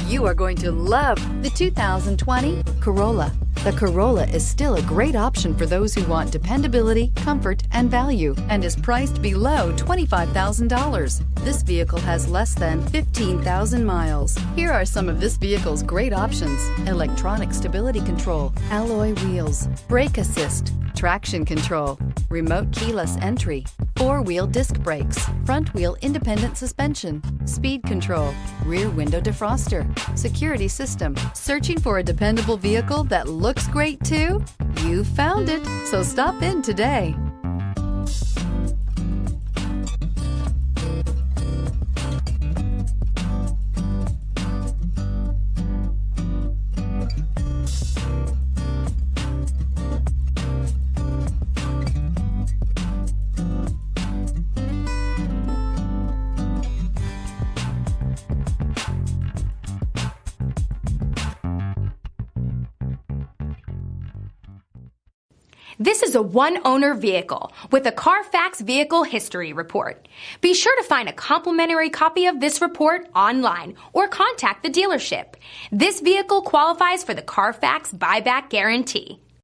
You are going to love the 2020 Corolla. The Corolla is still a great option for those who want dependability, comfort, and value, and is priced below $25,000. This vehicle has less than 15,000 miles. Here are some of this vehicle's great options: electronic stability control, alloy wheels, brake assist, traction control, remote keyless entry, four-wheel disc brakes, front-wheel independent suspension, speed control, rear window defroster, security system. Searching for a dependable vehicle that looks great too? You found it, so stop in today. This is a one-owner vehicle with a Carfax Vehicle History Report. Be sure to find a complimentary copy of this report online or contact the dealership. This vehicle qualifies for the Carfax Buyback Guarantee.